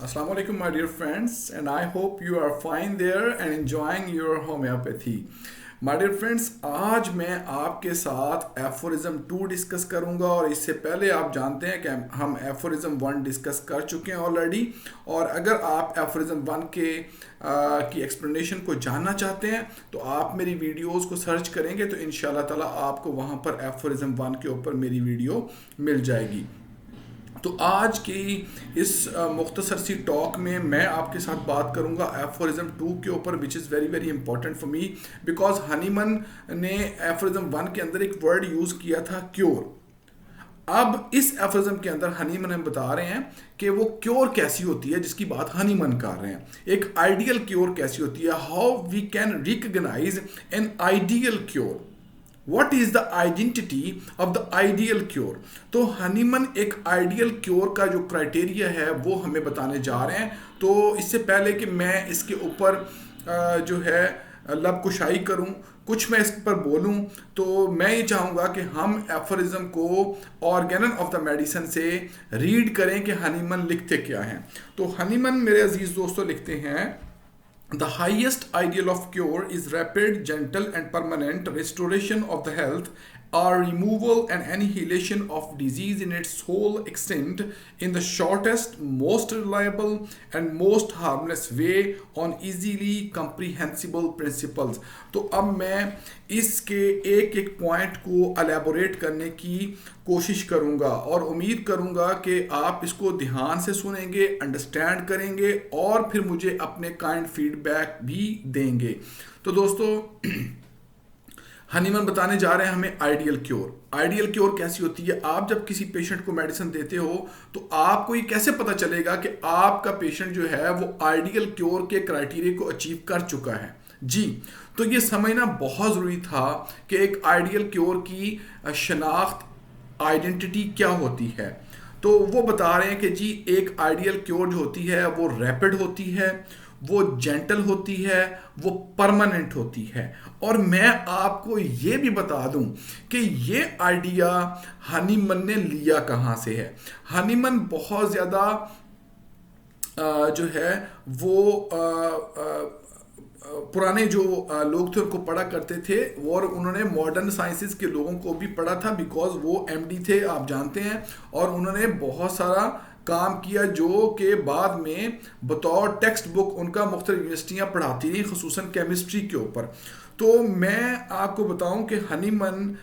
Assalamu alaikum, my dear friends, and I hope you are fine there and enjoying your homeopathy. My dear friends, आज मैं आपके साथ aphorism 2 discuss करूंगा और इससे पहले आप जानते हैं कि हम एफोरिज्म 1 डिस्कस कर चुके हैं ऑलरेडी। और अगर आप एफोरिज्म 1 की एक्सप्लेनेशन को जानना चाहते हैं तो आप मेरी वीडियोस को सर्च करेंगे तो इंशाल्लाह ताला आपको वहां पर एफोरिज्म 1 के ऊपर मेरी वीडियो मिल जाएगी। तो आज की इस मुख्तसर सी टॉक में मैं आपके साथ बात करूंगा एफोरिज्म 2 के ऊपर, which is very very important for me because Hahnemann ने एफोरिज्म 1 के अंदर एक वर्ड यूज़ किया था क्योर। अब इस एफोरिज्म के अंदर हनीमन हम बता रहे हैं कि वो क्योर कैसी होती है, जिसकी बात हनीमन कर रहे हैं। एक आइडियल क्योर कैसी होती है, how we can recognise an ideal cure, What is the identity of the ideal cure? तो हनीमन एक आइडियल क्योर का जो क्राइटेरिया है वो हमें बताने जा रहे हैं। तो इससे पहले कि मैं इसके ऊपर जो है लब कुशाई करूं, कुछ मैं इस पर बोलूं, तो मैं ये चाहूँगा कि हम एफोरिज्म को ऑर्गेनन ऑफ द मेडिसिन से रीड करें कि हनीमन लिखते क्या हैं। तो हनीमन मेरे अजीज दोस्तों लिखते हैं, The highest ideal of cure is rapid, gentle and permanent restoration of the health or removal and annihilation of disease in its whole extent in the shortest, most reliable and most harmless way on easily comprehensible principles। तो अब मैं इसके एक एक point को elaborate करने की कोशिश करूंगा और उम्मीद करूंगा कि आप इसको ध्यान से सुनेंगे, अंडरस्टैंड करेंगे और फिर मुझे अपने काइंड फीडबैक भी देंगे। तो दोस्तों हनीमन बताने जा रहे हैं हमें आइडियल क्योर। आइडियल क्योर कैसी होती है? आप जब किसी पेशेंट को मेडिसिन देते हो तो आपको ये कैसे पता चलेगा कि आपका पेशेंट जो है वो आइडियल क्योर के क्राइटेरिया को अचीव कर चुका है? जी, तो ये समझना बहुत ज़रूरी था कि एक आइडियल क्योर की शनाख्त, आइडेंटिटी क्या होती है। तो वो बता रहे हैं कि जी एक आइडियल क्योर जो होती है वो रैपिड होती है, वो जेंटल होती है, वो परमानेंट होती है। और मैं आपको ये भी बता दूं कि ये आइडिया हनीमन ने लिया कहाँ से है। हनीमन बहुत ज़्यादा जो है वो पुराने जो लोग थे उनको पढ़ा करते थे और उन्होंने मॉडर्न साइंसेस के लोगों को भी पढ़ा था बिकॉज वो एमडी थे, आप जानते हैं। और उन्होंने बहुत सारा काम किया जो कि बाद में बतौर टेक्स्ट बुक उनका मुख्तलिफ यूनिवर्सिटियाँ पढ़ाती रही, खुसूसन केमिस्ट्री के ऊपर। तो मैं आपको बताऊं कि हनीमन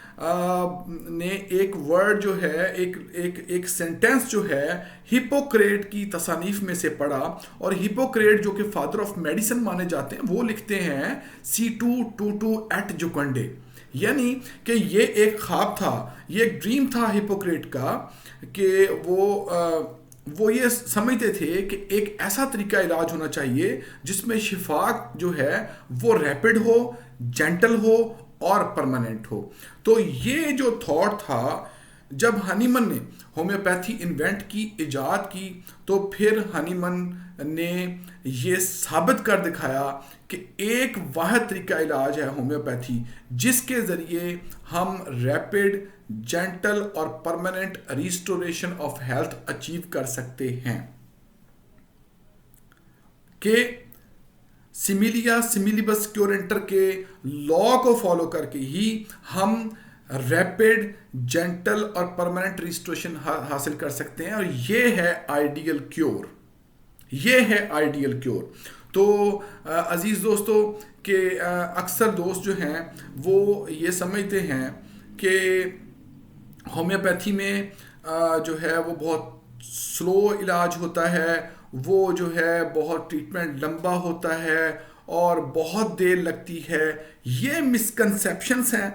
ने एक वर्ड जो है, एक सेंटेंस जो है हिपोक्रेट की तसानीफ में से पढ़ा। और हिपोक्रेट जो कि फादर ऑफ मेडिसिन माने जाते हैं वो लिखते हैं C222 एट जुकंडे, यानी कि ये एक ख्वाब था, ये एक ड्रीम था हिपोक्रेट का कि वो ये समझते थे कि एक ऐसा तरीका इलाज होना चाहिए जिसमें शिफा जो है वो रैपिड हो, जेंटल हो और परमानेंट हो। तो ये जो थॉट था, जब हनीमन ने होम्योपैथी इन्वेंट की, इजाद की, तो फिर हनीमन ने ये साबित कर दिखाया कि एक वाहिद तरीका इलाज है होम्योपैथी जिसके ज़रिए हम रैपिड, जेंटल और permanent restoration of health achieve कर सकते हैं। कि सिमिलिया सिमिलिबस क्योरेंटर के लॉ को फॉलो करके ही हम रैपिड, जेंटल और परमानेंट रिस्टोरेशन हासिल कर सकते हैं। और ये है आइडियल क्योर, ये है आइडियल क्योर। तो अजीज़ दोस्तों के अक्सर दोस्त जो हैं वो ये समझते हैं कि होम्योपैथी में जो है वो बहुत स्लो इलाज होता है, वो जो है बहुत ट्रीटमेंट लंबा होता है और बहुत देर लगती है। ये मिसकंसेप्शंस हैं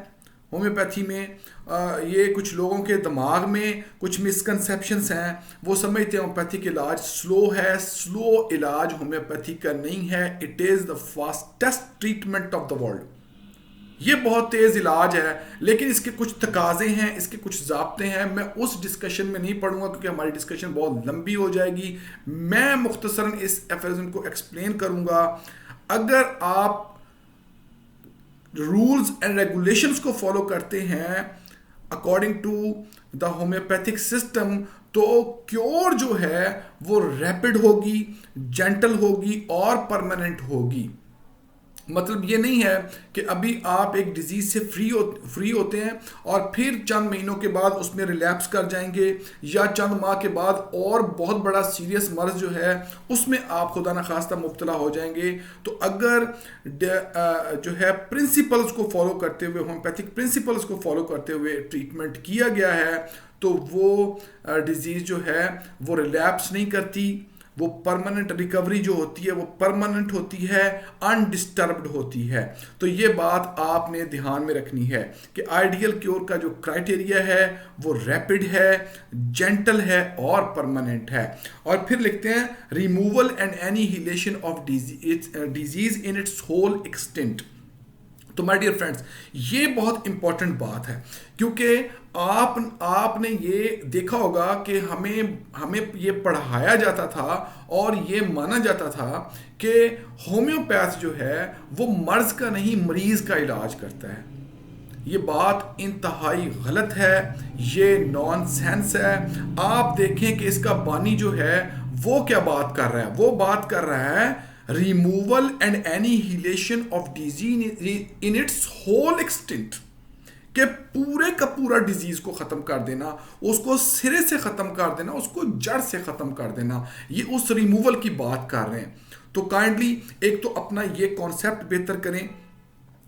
होम्योपैथी में। ये कुछ लोगों के दिमाग में कुछ मिसकंसेप्शंस हैं, वो समझते हैं होम्योपैथिक इलाज स्लो है। स्लो इलाज होम्योपैथी का नहीं है, it is the fastest treatment of the world. ये बहुत तेज़ इलाज है लेकिन इसके कुछ तकाजे हैं, इसके कुछ ज़ाब्ते हैं। मैं उस डिस्कशन में नहीं पढ़ूंगा क्योंकि हमारी डिस्कशन बहुत लंबी हो जाएगी। मैं मुख्तसरन इस एफिज़म को एक्सप्लेन करूंगा। अगर आप रूल्स एंड रेगुलेशंस को फॉलो करते हैं according to the homeopathic system तो क्योर जो है वो रैपिड होगी, जेंटल होगी और परमानेंट होगी। मतलब ये नहीं है कि अभी आप एक डिजीज से फ्री होते हैं और फिर चंद महीनों के बाद उसमें रिलैप्स कर जाएंगे, या चंद माह के बाद और बहुत बड़ा सीरियस मर्ज जो है उसमें आप खुदा न खास्ता मुब्तला हो जाएंगे। तो अगर जो है प्रिंसिपल्स को फॉलो करते हुए, होम्योपैथिक प्रिंसिपल्स को फॉलो करते हुए ट्रीटमेंट किया गया है तो वो डिजीज जो है वो रिलैप्स नहीं करती, वो परमानेंट रिकवरी जो होती है वो परमानेंट होती है, अनडिस्टर्ब्ड होती है। तो ये बात आपने ध्यान में रखनी है कि आइडियल क्योर का जो क्राइटेरिया है वो रैपिड है, जेंटल है और परमानेंट है। और फिर लिखते हैं removal and annihilation of disease in its whole extent. तो माय डियर फ्रेंड्स, ये बहुत इंपॉर्टेंट बात है, क्योंकि आपने ये देखा होगा कि हमें ये पढ़ाया जाता था और ये माना जाता था कि होम्योपैथ जो है वो मर्ज का नहीं मरीज का इलाज करता है। ये बात इंतहाई गलत है, ये नॉनसेंस है। आप देखें कि इसका बानी जो है वो क्या बात कर रहा है, वो बात कर रहा है removal and annihilation of disease in its whole extent, कि पूरे का पूरा डिजीज को खत्म कर देना, उसको सिरे से खत्म कर देना, उसको जड़ से खत्म कर देना, ये उस रिमूवल की बात कर रहे हैं। तो काइंडली एक तो अपना ये कॉन्सेप्ट बेहतर करें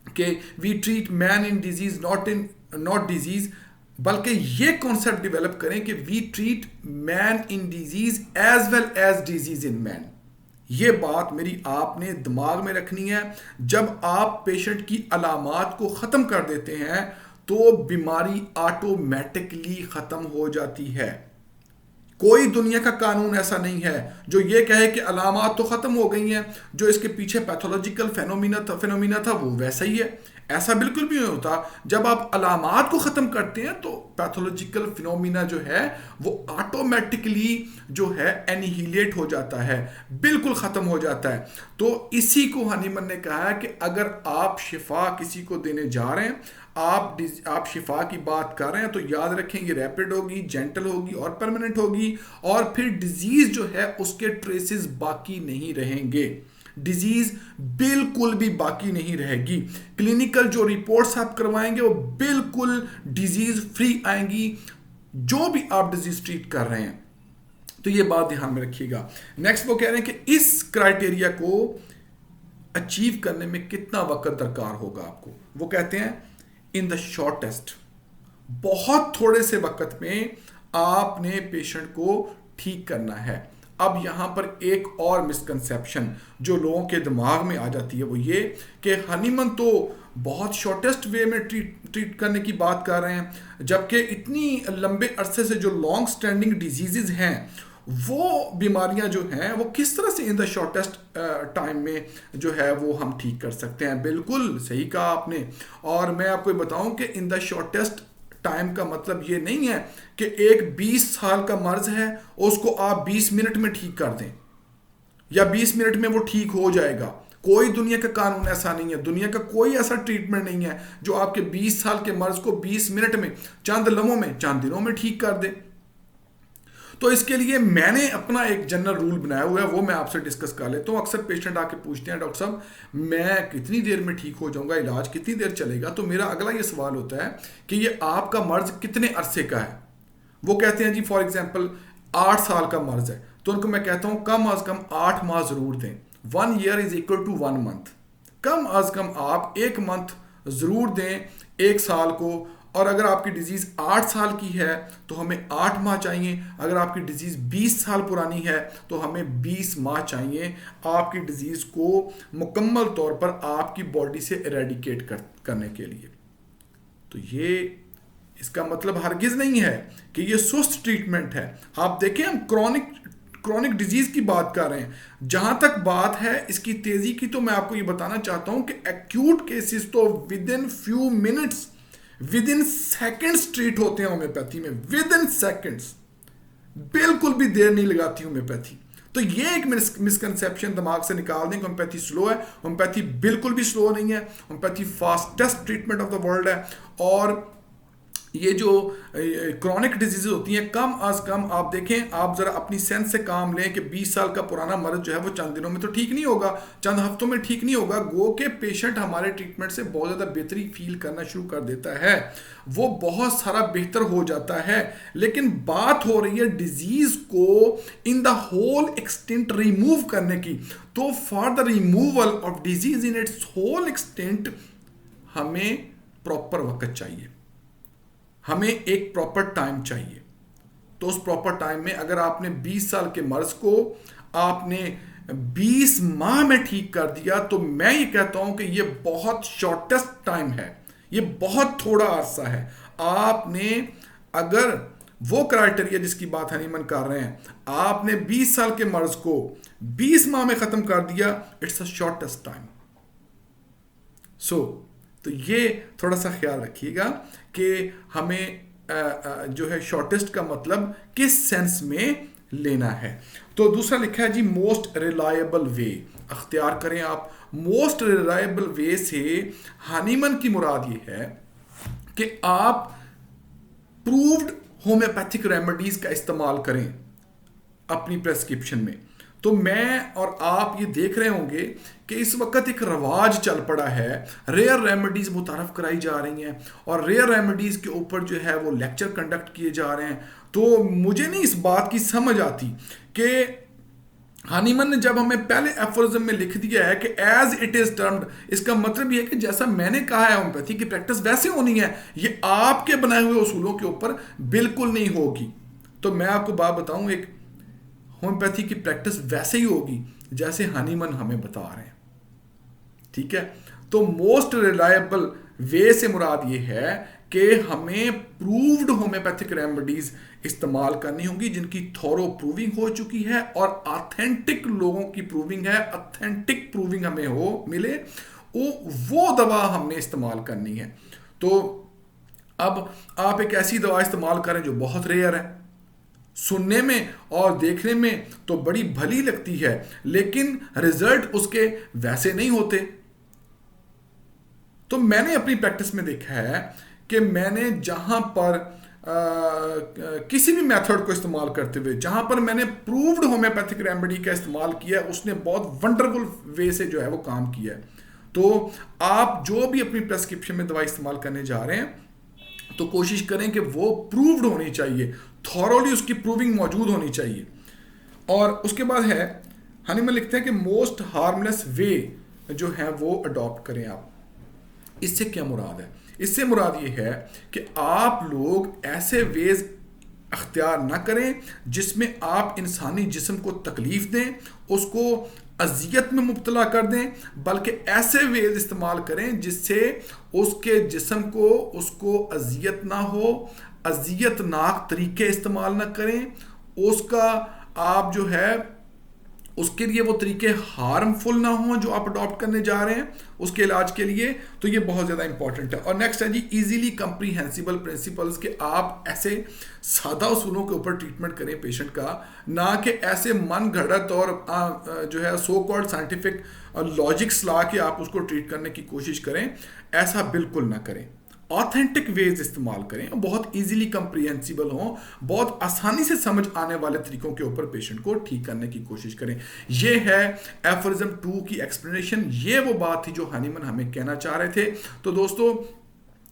कि we treat man in disease not disease, बल्कि ये कॉन्सेप्ट डेवलप करें कि we treat man in disease as well as disease in man. ये बात मेरी आपने दिमाग में रखनी है। जब आप पेशेंट की अलामात को ख़त्म कर देते हैं तो बीमारी ऑटोमेटिकली ख़त्म हो जाती है। कोई दुनिया का कानून ऐसा नहीं है जो ये कहे कि अलामात तो ख़त्म हो गई हैं, जो इसके पीछे पैथोलॉजिकल फेनोमिना था वो वैसा ही है। ऐसा बिल्कुल भी नहीं होता। जब आप अलामात को ख़त्म करते हैं तो पैथोलॉजिकल फिनोमिना जो है वो ऑटोमेटिकली जो है एनिहिलेट हो जाता है, बिल्कुल ख़त्म हो जाता है। तो इसी को हनीमन ने कहा है कि अगर आप शिफा किसी को देने जा रहे हैं, आप शिफा की बात कर रहे हैं, तो याद रखें ये रैपिड होगी, जेंटल होगी और परमानेंट होगी, और फिर डिजीज जो है उसके ट्रेसेस बाकी नहीं रहेंगे। डिजीज बिल्कुल भी बाकी नहीं रहेगी। क्लिनिकल जो रिपोर्ट्स आप करवाएंगे वो बिल्कुल डिजीज फ्री आएंगी, जो भी आप डिजीज ट्रीट कर रहे हैं। तो ये बात ध्यान में रखिएगा। नेक्स्ट वो कह रहे हैं कि इस क्राइटेरिया को अचीव करने में कितना वक्त दरकार होगा आपको। वो कहते हैं इन द शॉर्टेस्ट, बहुत थोड़े से वक्त में आपने पेशेंट को ठीक करना है। अब यहां पर एक और मिसकंसेप्शन जो लोगों के दिमाग में आ जाती है वो ये कि हनीमन तो बहुत शॉर्टेस्ट वे में ट्रीट करने की बात कर रहे हैं, जबकि इतनी लंबे अरसे से जो लॉन्ग स्टैंडिंग डिजीजेज हैं वो बीमारियां जो हैं वो किस तरह से इन द शॉर्टेस्ट टाइम में जो है वो हम ठीक कर सकते हैं। बिल्कुल सही कहा आपने। और मैं आपको बताऊं कि इन द शॉर्टेस्ट टाइम का मतलब ये नहीं है कि एक 20 साल का मर्ज है उसको आप 20 मिनट में ठीक कर दें या 20 मिनट में वो ठीक हो जाएगा। कोई दुनिया का कानून ऐसा नहीं है, दुनिया का कोई ऐसा ट्रीटमेंट नहीं है जो आपके 20 साल के मर्ज को 20 मिनट में, चंद लम्हों में, चंद दिनों में ठीक कर दे। तो इसके लिए मैंने अपना एक जनरल रूल बनाया हुआ है, वो मैं आपसे डिस्कस कर लेता हूँ। अक्सर पेशेंट आके पूछते हैं डॉक्टर साहब मैं कितनी देर में ठीक हो जाऊंगा, इलाज कितनी देर चलेगा। तो मेरा अगला ये सवाल होता है कि ये आपका मर्ज कितने अरसे का है। वो कहते हैं जी फॉर एग्जाम्पल 8 साल का मर्ज है, तो उनको मैं कहता हूँ कम अज कम 8 माह जरूर दें। 1 year is equal to 1 month. कम अज कम आप 1 मंथ जरूर दें 1 साल को। और अगर आपकी डिजीज 8 साल की है तो हमें 8 माह चाहिए। अगर आपकी डिजीज 20 साल पुरानी है तो हमें 20 माह चाहिए आपकी डिजीज को मुकम्मल तौर पर आपकी बॉडी से इरेडिकेट करने के लिए। तो ये इसका मतलब हरगिज नहीं है कि ये सुस्त ट्रीटमेंट है। आप देखें हम क्रॉनिक डिजीज की बात कर रहे हैं। जहां तक बात है इसकी तेजी की, तो मैं आपको ये बताना चाहता हूं कि एक्यूट केसेस तो with in few minutes, with in seconds treat होते हैं होम्योपैथी में। विद इन सेकेंड्स, बिल्कुल भी देर नहीं लगाती होम्योपैथी। तो ये एक मिसकंसेप्शन दिमाग से निकाल दें। होम्योपैथी स्लो है, होम्योपैथी बिल्कुल भी स्लो नहीं है। Homeopathy fastest treatment of the world है। और ये जो क्रॉनिक डिजीज होती हैं, कम अज कम आप देखें, आप जरा अपनी सेंस से काम लें कि 20 साल का पुराना मर्ज जो है वो चंद दिनों में तो ठीक नहीं होगा, चंद हफ्तों में ठीक नहीं होगा। गो के पेशेंट हमारे ट्रीटमेंट से बहुत ज़्यादा बेहतरी फील करना शुरू कर देता है, वो बहुत सारा बेहतर हो जाता है। लेकिन बात हो रही है डिजीज को in the whole extent remove करने की। तो for the removal of disease in its whole extent हमें प्रॉपर वक्त चाहिए, हमें एक प्रॉपर टाइम चाहिए। तो उस प्रॉपर टाइम में अगर आपने 20 साल के मर्ज को आपने 20 माह में ठीक कर दिया, तो मैं ये कहता हूं कि ये बहुत शॉर्टेस्ट टाइम है, ये बहुत थोड़ा अरसा है। आपने अगर वो क्राइटेरिया जिसकी बात हनीमन कर रहे हैं, आपने 20 साल के मर्ज को 20 माह में खत्म कर दिया, इट्स अ शॉर्टेस्ट टाइम। तो ये थोड़ा सा ख्याल रखिएगा कि हमें जो है शॉर्टेस्ट का मतलब किस सेंस में लेना है। तो दूसरा लिखा है जी मोस्ट रिलायबल वे, अख्तियार करें आप। मोस्ट रिलायबल वे से हनीमन की मुराद ये है कि आप प्रूव्ड होम्योपैथिक रेमेडीज का इस्तेमाल करें अपनी प्रेस्क्रिप्शन में। तो मैं और आप ये देख रहे होंगे कि इस वक्त एक रवाज चल पड़ा है, रेयर रेमेडीज मुतारफ कराई जा रही हैं और रेयर रेमेडीज के ऊपर जो है वो लेक्चर कंडक्ट किए जा रहे हैं। तो मुझे नहीं इस बात की समझ आती कि हनीमन ने जब हमें पहले एफोरिज्म में लिख दिया है कि एज इट इज टर्म्ड, इसका मतलब यह है कि जैसा मैंने कहा है होम्योपैथी की प्रैक्टिस वैसे होनी है, ये आपके बनाए हुए उसूलों के ऊपर बिल्कुल नहीं होगी। तो मैं आपको बात बताऊं, एक होम्योपैथी की प्रैक्टिस वैसे ही होगी जैसे हनीमन हमें बता रहे हैं, ठीक है। तो मोस्ट रिलायबल वे से मुराद ये है कि हमें प्रूव्ड होम्योपैथिक रेमेडीज इस्तेमाल करनी होगी जिनकी थॉरो प्रूविंग हो चुकी है और ऑथेंटिक लोगों की प्रूविंग है, ऑथेंटिक प्रूविंग हमें हो मिले, वो दवा हमने इस्तेमाल करनी है। तो अब आप एक ऐसी दवा इस्तेमाल करें जो बहुत रेयर है, सुनने में और देखने में तो बड़ी भली लगती है, लेकिन रिजल्ट उसके वैसे नहीं होते। तो मैंने अपनी प्रैक्टिस में देखा है कि मैंने जहां पर किसी भी मेथड को इस्तेमाल करते हुए जहां पर मैंने प्रूव्ड होम्योपैथिक रेमेडी का इस्तेमाल किया, उसने बहुत वंडरफुल वे से जो है वो काम किया है। तो आप जो भी अपनी प्रेस्क्रिप्शन में दवाई इस्तेमाल करने जा रहे हैं, तो कोशिश करें कि वो प्रूव्ड होनी चाहिए, थॉरोली उसकी प्रूविंग मौजूद होनी चाहिए। और उसके बाद है हनीमन लिखते हैं कि मोस्ट हार्मलेस वे जो है वो अडॉप्ट करें आप। इससे क्या मुराद है? इससे मुराद ये है कि आप लोग ऐसे वेज अख्तियार ना करें जिसमें आप इंसानी जिस्म को तकलीफ दें, उसको अजियत में मुब्तला कर दें, बल्कि ऐसे वेज इस्तेमाल करें जिससे उसके जिस्म को उसको अजियत ना हो, अजियतनाक तरीके इस्तेमाल ना करें, उसका आप जो है उसके लिए वो तरीके हार्मफुल ना हो जो आप अडॉप्ट करने जा रहे हैं उसके इलाज के लिए। तो ये बहुत ज़्यादा इंपॉर्टेंट है। और नेक्स्ट है जी इजीली कंप्रीहेंसिबल प्रिंसिपल्स, के आप ऐसे सादा उसूलों के ऊपर ट्रीटमेंट करें पेशेंट का, ना कि ऐसे मन घड़त और जो है सो कॉल्ड साइंटिफिक लॉजिक्स ला के आप उसको ट्रीट करने की कोशिश करें। ऐसा बिल्कुल ना करें, ऑथेंटिक वेज इस्तेमाल करें, बहुत इजीली कंप्रीहेंसिबल हो, बहुत आसानी से समझ आने वाले तरीकों के ऊपर पेशेंट को ठीक करने की कोशिश करें। ये है एफोरिज्म 2 की एक्सप्लेनेशन। ये वो बात थी जो हनीमन हमें कहना चाह रहे थे। तो दोस्तों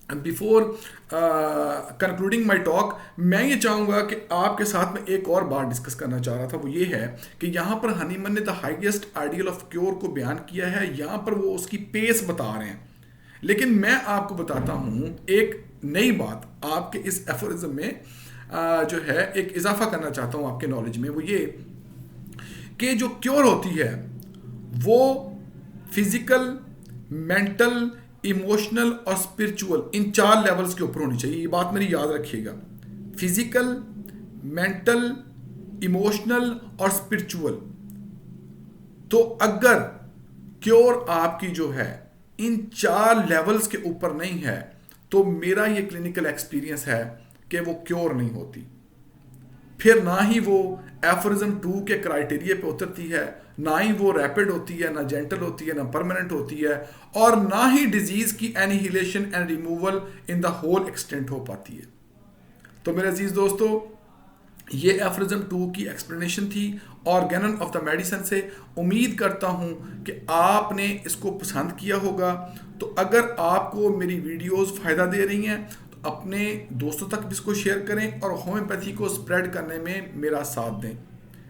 बिफोर कंक्लूडिंग माय टॉक, मैं ये चाहूँगा कि आपके साथ में एक और बात डिस्कस करना चाह रहा था, वो ये है कि यहाँ पर हनीमन ने the highest ideal of cure को बयान किया है, यहाँ पर वो उसकी पेस बता रहे हैं। लेकिन मैं आपको बताता हूं एक नई बात आपके इस एफोरिज्म में जो है एक इजाफा करना चाहता हूं आपके नॉलेज में, वो ये कि जो क्योर होती है वो फिजिकल, मेंटल, इमोशनल और स्पिरिचुअल, इन 4 लेवल्स के ऊपर होनी चाहिए। ये बात मेरी याद रखिएगा, फिजिकल, मेंटल, इमोशनल और स्पिरिचुअल। तो अगर क्योर आपकी जो है इन 4 लेवल्स के ऊपर नहीं है, तो मेरा ये क्लिनिकल एक्सपीरियंस है कि वो क्योर नहीं होती। फिर ना ही वो एफोरिज्म 2 के क्राइटेरिया पे उतरती है, ना ही वो रैपिड होती है, ना जेंटल होती है, ना परमानेंट होती है, और ना ही डिजीज की annihilation and removal in the whole extent हो पाती है। तो मेरे अजीज दोस्तों, ये एफोरिज्म 2 की एक्सप्लेनेशन थी ऑर्गेनन ऑफ द मेडिसिन से। उम्मीद करता हूँ कि आपने इसको पसंद किया होगा। तो अगर आपको मेरी वीडियोस फ़ायदा दे रही हैं तो अपने दोस्तों तक भी इसको शेयर करें और होम्योपैथी को स्प्रेड करने में मेरा साथ दें।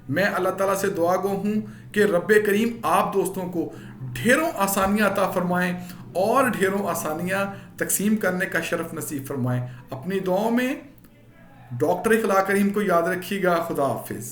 मैं अल्लाह ताला से दुआ गो हूँ कि रब्बे करीम आप दोस्तों को ढेरों आसानियाँ अता फरमाएँ और ढेरों आसानियाँ तकसीम करने का शरफ नसीब फरमाएँ। अपनी दुआओं में डॉक्टर इखलाक करीम को याद रखिएगा। खुदा हाफिज़।